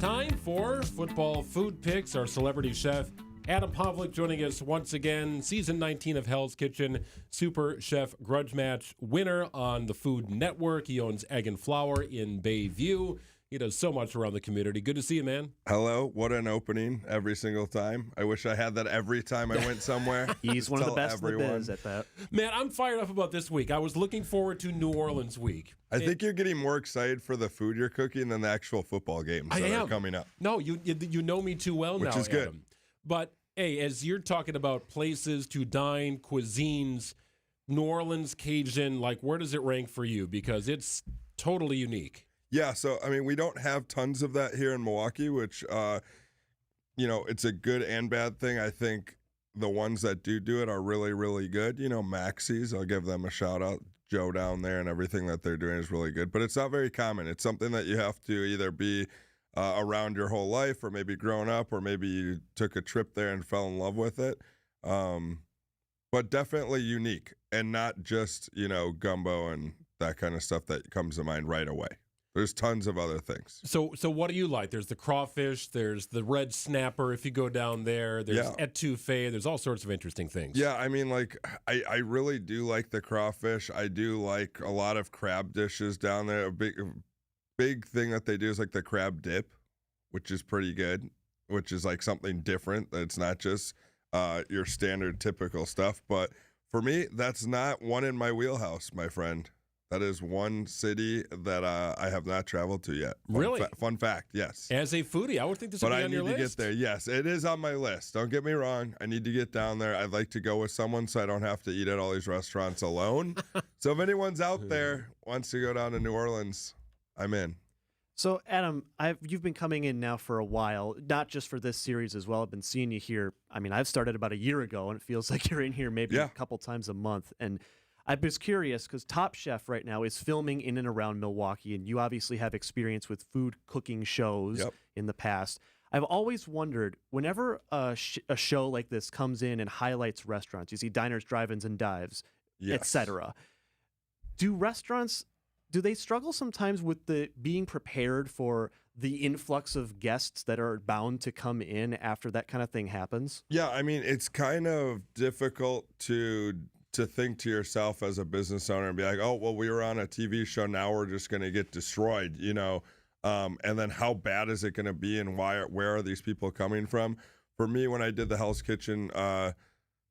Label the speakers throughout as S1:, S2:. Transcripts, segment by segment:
S1: Time for football food picks. Our celebrity chef, Adam Pavlik, joining us once again. Season 19 of Hell's Kitchen, Super Chef Grudge Match winner on the Food Network. He owns Egg and Flour in Bayview. He does so much around the community. Good to see you, man.
S2: Hello. What an opening every single time. I wish I had that every time I went somewhere.
S3: He's one of the best in the biz at that.
S1: Man, I'm fired up about this week. I was looking forward to New Orleans week.
S2: I think you're getting more excited for the food you're cooking than the actual football games that are coming up.
S1: No, you know me too well now,
S2: which is good.
S1: Adam. But, hey, as you're talking about places to dine, cuisines, New Orleans, Cajun, like where does it rank for you? Because it's totally unique.
S2: Yeah, so, I mean, we don't have tons of that here in Milwaukee, which, it's a good and bad thing. I think the ones that do it are really, really good. You know, Maxie's, I'll give them a shout out. Joe down there and everything that they're doing is really good. But it's not very common. It's something that you have to either be around your whole life or maybe grown up or maybe you took a trip there and fell in love with it. But definitely unique and not just, gumbo and that kind of stuff that comes to mind right away. There's tons of other things.
S1: So what do you like? There's the crawfish. There's the red snapper. If you go down there, there's etouffee. There's all sorts of interesting things.
S2: Yeah, I mean, I really do like the crawfish. I do like a lot of crab dishes down there. A big thing that they do is like the crab dip, which is pretty good, which is like something different. It's not just your standard typical stuff. But for me, that's not one in my wheelhouse, my friend. That is one city that I have not traveled to yet.
S1: Really?
S2: Fun fact, yes.
S1: As a foodie, I would think this would be on your list.
S2: But I need to get there. Yes, it is on my list. Don't get me wrong. I need to get down there. I'd like to go with someone so I don't have to eat at all these restaurants alone. So if anyone's out there wants to go down to New Orleans, I'm in.
S3: So, Adam, you've been coming in now for a while, not just for this series as well. I've been seeing you here. I mean, I've started about a year ago, and it feels like you're in here maybe a couple times a month. And I was curious because Top Chef right now is filming in and around Milwaukee, and you obviously have experience with food cooking shows in the past. I've always wondered, whenever a show like this comes in and highlights restaurants, you see diners, drive-ins, and dives, etc. Do restaurants, do they struggle sometimes with being prepared for the influx of guests that are bound to come in after that kind of thing happens?
S2: Yeah, I mean, it's kind of difficult to think to yourself as a business owner and be like, oh, well, we were on a TV show, now we're just going to get destroyed, and then how bad is it going to be and where are these people coming from? For me, when I did the Hell's Kitchen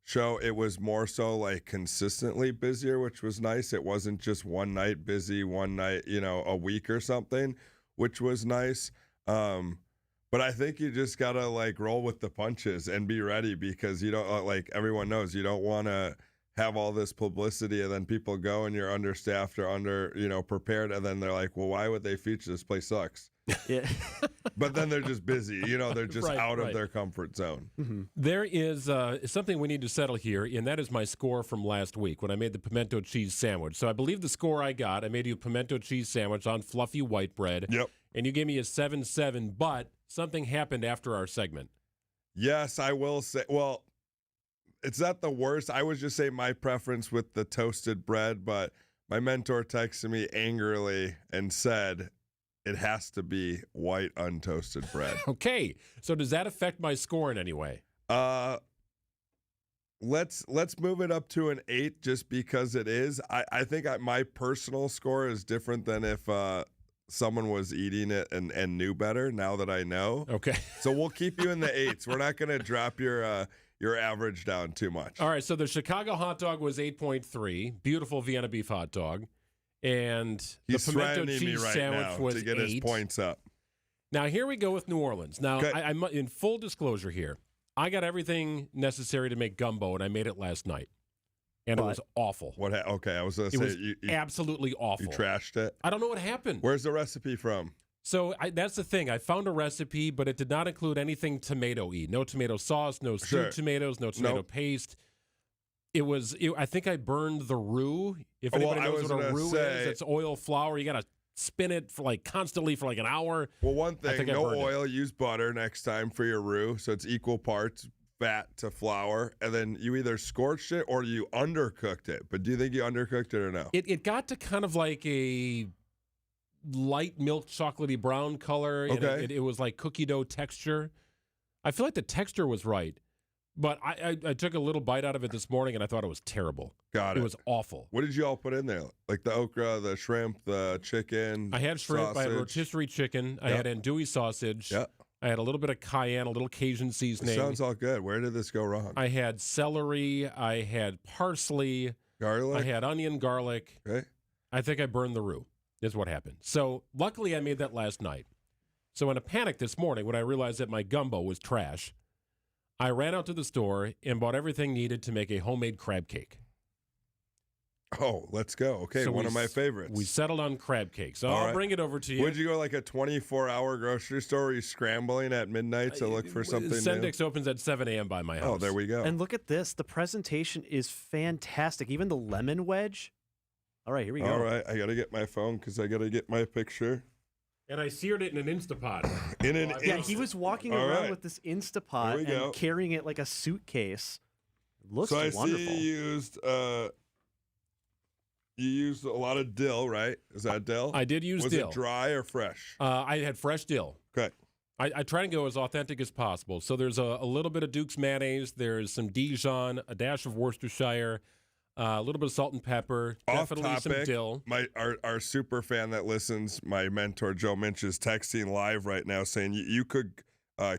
S2: show, it was more so like consistently busier, which was nice. It wasn't just one night busy, one night, a week or something, which was nice. But I think you just got to roll with the punches and be ready because you don't everyone knows you don't want to have all this publicity and then people go and you're understaffed or prepared and then they're like, well, why would they feature this place sucks?
S3: Yeah.
S2: But then they're just busy, they're just out of their comfort zone.
S1: Mm-hmm. There is something we need to settle here, and that is my score from last week when I made the pimento cheese sandwich. So I believe the score I got, I made you a pimento cheese sandwich on fluffy white bread.
S2: Yep.
S1: And you gave me a 7-7, but something happened after our segment.
S2: Yes, I will say, well, it's not the worst. I would just say my preference with the toasted bread, but my mentor texted me angrily and said it has to be white untoasted bread.
S1: Okay. So does that affect my score in any way?
S2: Let's move it up to an 8 just because it is. I think my personal score is different than if someone was eating it and knew better now that I know.
S1: Okay.
S2: So we'll keep you in the 8s. We're not going to drop your average down too much.
S1: All right, so the Chicago hot dog was 8.3, beautiful Vienna beef hot dog, and
S2: he's
S1: the pimento
S2: threatening
S1: cheese
S2: me right
S1: sandwich
S2: now
S1: was
S2: to get
S1: 8.
S2: his points up.
S1: Now here we go with New Orleans. Now I'm in full disclosure here. I got everything necessary to make gumbo, and I made it last night, and it was awful.
S2: Okay, I was going to say
S1: it was absolutely awful.
S2: You trashed it.
S1: I don't know what happened.
S2: Where's the recipe from?
S1: So that's the thing. I found a recipe, but it did not include anything tomato-y. No tomato sauce, no stewed tomatoes, no tomato paste. I think I burned the roux. If anybody knows what a roux is, it's oil, flour. You got to spin it for constantly for an hour.
S2: Well, one thing, no oil. Use butter next time for your roux, so it's equal parts fat to flour. And then you either scorched it or you undercooked it. But do you think you undercooked it or no?
S1: It got to kind of like a light milk chocolatey brown color. And
S2: Okay.
S1: it was like cookie dough texture. I feel like the texture was right, but I took a little bite out of it this morning and I thought it was terrible.
S2: Got it.
S1: It was awful.
S2: What did you all put in there? Like the okra, the shrimp, the chicken.
S1: I had shrimp. I had
S2: sausage?
S1: rotisserie chicken. I had andouille sausage.
S2: Yeah.
S1: I had a little bit of cayenne, a little Cajun seasoning.
S2: Sounds all good. Where did this go wrong?
S1: I had celery. I had parsley.
S2: Garlic.
S1: I had onion, garlic.
S2: Okay.
S1: I think I burned the roux, is what happened. So luckily I made that last night. So in a panic this morning when I realized that my gumbo was trash, I ran out to the store and bought everything needed to make a homemade crab cake.
S2: Oh, let's go. Okay,
S1: So
S2: one of my favorites.
S1: We settled on crab cake. So
S2: All
S1: I'll
S2: right.
S1: bring it over to you.
S2: Would you go like a 24-hour grocery store? Are you scrambling at midnight to look for something new?
S1: Sendix opens at 7 a.m. by my house.
S2: Oh, there we go.
S3: And look at this. The presentation is fantastic. Even the lemon wedge. All right, here we go.
S2: All right, I got to get my phone because I got to get my picture.
S1: And I seared it in an Instapot.
S2: In an
S3: Yeah, he was walking
S2: All
S3: around
S2: right.
S3: with this
S2: Here
S3: Instapot
S2: we
S3: and
S2: go.
S3: carrying it like a suitcase. Looks
S2: So I
S3: wonderful.
S2: see you used a lot of dill, right? Is that dill?
S1: I did use
S2: Was
S1: dill.
S2: it dry or fresh?
S1: I had fresh dill.
S2: Okay.
S1: I try to go as authentic as possible. So there's a little bit of Duke's mayonnaise. There's some Dijon, a dash of Worcestershire, a little bit of salt and pepper,
S2: Off
S1: definitely some
S2: topic,
S1: dill.
S2: our super fan that listens, my mentor Joe Minch, is texting live right now saying you could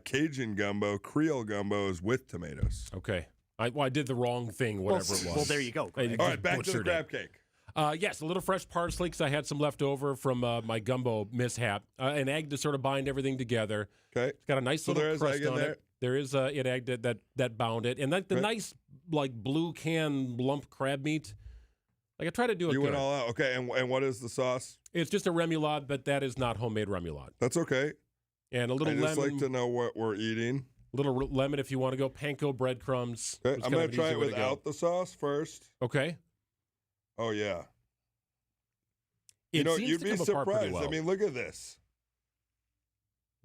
S2: Cajun gumbo, Creole gumbos with tomatoes.
S1: Okay. I did the wrong thing, whatever it was.
S3: Well, there you go.
S1: I
S3: Greg.
S2: All right, back to the
S1: butchered it.
S2: crab cake.
S1: Yes, a little fresh parsley because I had some left over from my gumbo mishap. An egg to sort of bind everything together.
S2: Okay.
S1: It's got a nice
S2: So
S1: little
S2: there is
S1: crust
S2: egg in
S1: on
S2: there?
S1: it. There is an egg that bound it. And the
S2: Okay.
S1: nice, like, blue can lump crab meat. Like, I try to do it
S2: You
S1: good.
S2: went all out. Okay, and what is the sauce?
S1: It's just a remoulade, but that is not homemade remoulade.
S2: That's okay.
S1: And a little
S2: I just
S1: lemon.
S2: like to know what we're eating.
S1: Little lemon if you want to go. Panko breadcrumbs.
S2: Okay,
S1: It's
S2: I'm
S1: kind
S2: going
S1: of
S2: to
S1: an
S2: try
S1: easy
S2: it
S1: way to go.
S2: without the sauce first.
S1: Okay.
S2: Oh, yeah.
S1: It
S2: You know,
S1: seems
S2: you'd
S1: to
S2: be
S1: come apart pretty
S2: surprised.
S1: well.
S2: I mean, look at this.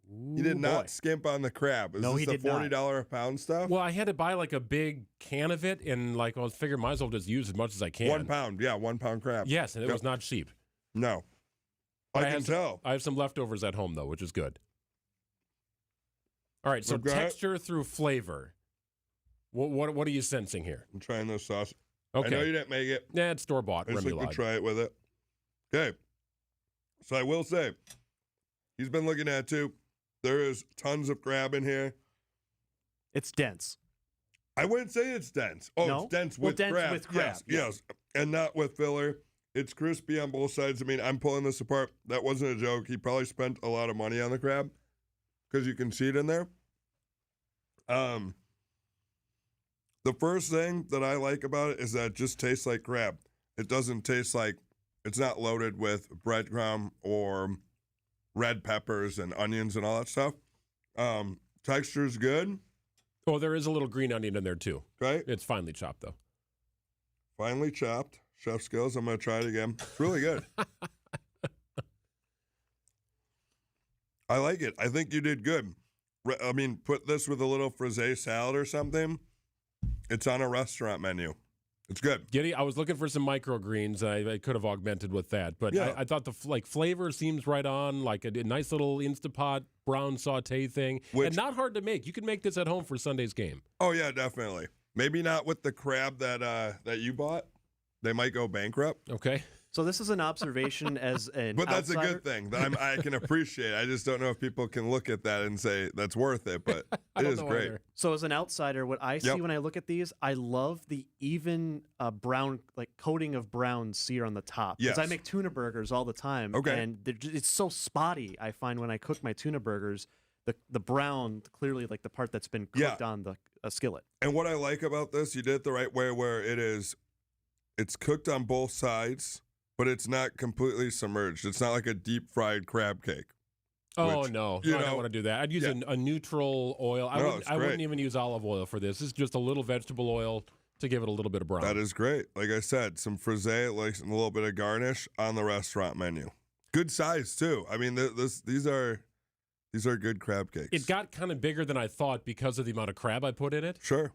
S2: You did
S3: Ooh,
S2: not
S3: boy.
S2: skimp on the crab. Is
S3: No,
S2: this
S3: he
S2: the
S3: did not.
S2: $40 a pound stuff?
S1: Well, I had to buy like a big can of it, and like I was figuring, might as well just use as much as I can.
S2: 1 pound. Yeah, 1 pound crab.
S1: Yes, and it
S2: Yep.
S1: was not cheap.
S2: No.
S1: But
S2: I can
S1: have some-
S2: tell.
S1: I have some leftovers at home though, which is good. All right, so
S2: Okay.
S1: texture through flavor. What are you sensing here?
S2: I'm trying this sauce. I know
S1: Okay,
S2: you didn't make it.
S1: yeah, it's store bought
S2: I just like to
S1: remoulade.
S2: try it with it. Okay. So I will say, he's been looking at it too. There is tons of crab in here.
S3: It's dense.
S2: I wouldn't say it's dense. Oh,
S3: No?
S2: it's dense
S3: Well,
S2: with
S3: dense
S2: crab.
S3: with crab,
S2: Yes,
S3: yeah.
S2: yes. And not with filler. It's crispy on both sides. I mean, I'm pulling this apart. That wasn't a joke. He probably spent a lot of money on the crab because you can see it in there. The first thing that I like about it is that it just tastes like crab. It doesn't taste like, it's not loaded with breadcrumb or red peppers and onions and all that stuff. Texture's good,
S1: Oh, there is a little green onion in there too.
S2: right?
S1: It's finely chopped though.
S2: Finely chopped. Chef skills. I'm going to try it again. It's really good. I like it. I think you did good. I mean, put this with a little frisee salad or something. It's on a restaurant menu. It's good.
S1: Giddy, I was looking for some microgreens. I could have augmented with that, but
S2: Yeah.
S1: I thought the flavor seems right on. Like a nice little Instapot brown saute thing,
S2: Which-
S1: and not hard to make. You can make this at home for Sunday's game.
S2: Oh, yeah, definitely. Maybe not with the crab that you bought. They might go bankrupt.
S1: Okay.
S3: So this is an observation as an
S2: But that's
S3: outsider.
S2: a good thing that I can appreciate. I just don't know if people can look at that and say that's worth it, but
S1: I
S2: it
S1: don't
S2: is
S1: know
S2: great.
S1: either.
S3: So as an outsider, what I see
S2: Yep.
S3: when I look at these, I love the even brown, like coating of brown sear on the top. Because I
S2: Yes.
S3: make tuna burgers all the time.
S2: Okay.
S3: And it's so spotty, I find, when I cook my tuna burgers. The brown, clearly like the part that's been cooked
S2: Yeah.
S3: on the skillet.
S2: And what I like about this, you did it the right way where it's cooked on both sides, but it's not completely submerged. It's not like a deep fried crab cake.
S1: Oh
S2: Which,
S1: no,
S2: you
S1: I don't
S2: know,
S1: want to do that. I'd use
S2: yeah.
S1: a neutral oil. I
S2: No,
S1: wouldn't.
S2: it's
S1: I wouldn't
S2: great.
S1: even use olive oil for this. It's just a little vegetable oil to give it a little bit of brown.
S2: That is great. Like I said, some frisee, like a little bit of garnish on the restaurant menu. Good size too. I mean, these are good crab cakes.
S1: It got kind of bigger than I thought because of the amount of crab I put in it.
S2: Sure.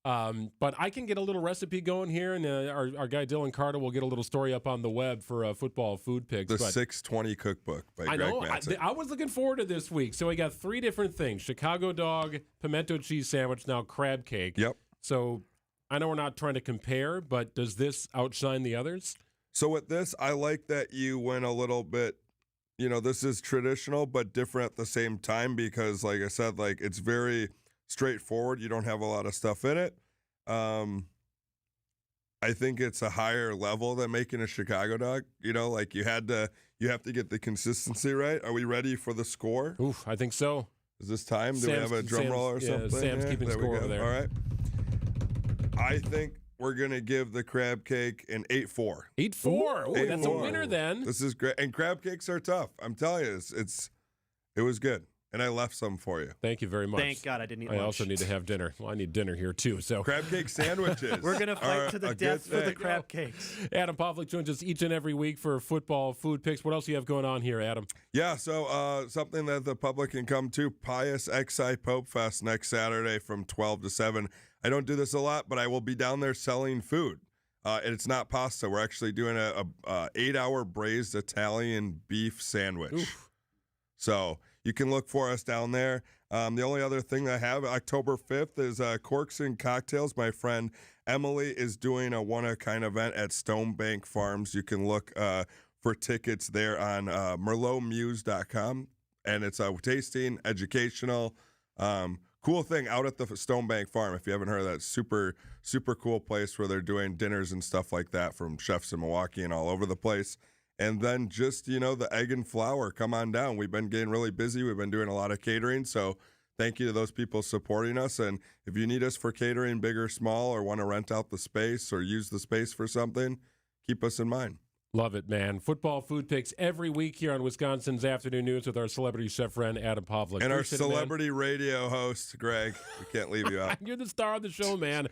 S1: But I can get a little recipe going here, and our guy Dylan Carter will get a little story up on the web for football food picks.
S2: The 620 cookbook by Greg Matzek.
S1: I was looking forward to this week. So we got 3 different things: Chicago dog, pimento cheese sandwich, now crab cake.
S2: Yep.
S1: So I know we're not trying to compare, but does this outshine the others?
S2: So with this, I like that you went a little bit, this is traditional but different at the same time because, like I said, like it's very straightforward. You don't have a lot of stuff in it. I think it's a higher level than making a Chicago dog. Like you have to get the consistency right. Are we ready for the score?
S1: Oof, I think so.
S2: Is this time? Do we have a drum roll or something?
S1: Sam's keeping score over there.
S2: All right. I think we're going to give the crab cake an 8-4.
S1: 8-4. Ooh, that's a
S2: 8-4.
S1: winner then.
S2: This is great. And crab cakes are tough. I'm telling you, it was good. And I left some for you.
S1: Thank you very much.
S3: Thank God I didn't eat
S1: I
S3: lunch.
S1: also need to have dinner. Well, I need dinner here too. So
S2: crab cake sandwiches.
S3: We're going to fight to the death for the crab cakes.
S1: Adam Pavlik joins us each and every week for football food picks. What else do you have going on here, Adam?
S2: Yeah, so something that the public can come to, Pius XI Pope Fest next Saturday from 12 to 7. I don't do this a lot, but I will be down there selling food. And it's not pasta. We're actually doing a 8-hour braised Italian beef sandwich.
S1: Oof.
S2: So you can look for us down there. The only other thing I have, October 5th, is Corks and Cocktails. My friend Emily is doing a one-of-a-kind event at Stonebank Farms. You can look for tickets there on merlotmuse.com. And it's a tasting, educational, cool thing out at the Stonebank Farm. If you haven't heard of that, super, super cool place where they're doing dinners and stuff like that from chefs in Milwaukee and all over the place. And then just, the egg and flour, come on down. We've been getting really busy. We've been doing a lot of catering. So thank you to those people supporting us. And if you need us for catering, big or small, or want to rent out the space or use the space for something, keep us in mind.
S1: Love it, man. Football food picks every week here on Wisconsin's Afternoon News with our celebrity chef friend, Adam Pavlik.
S2: And our celebrity radio host, Greg. We can't leave you out.
S1: You're the star of the show, man.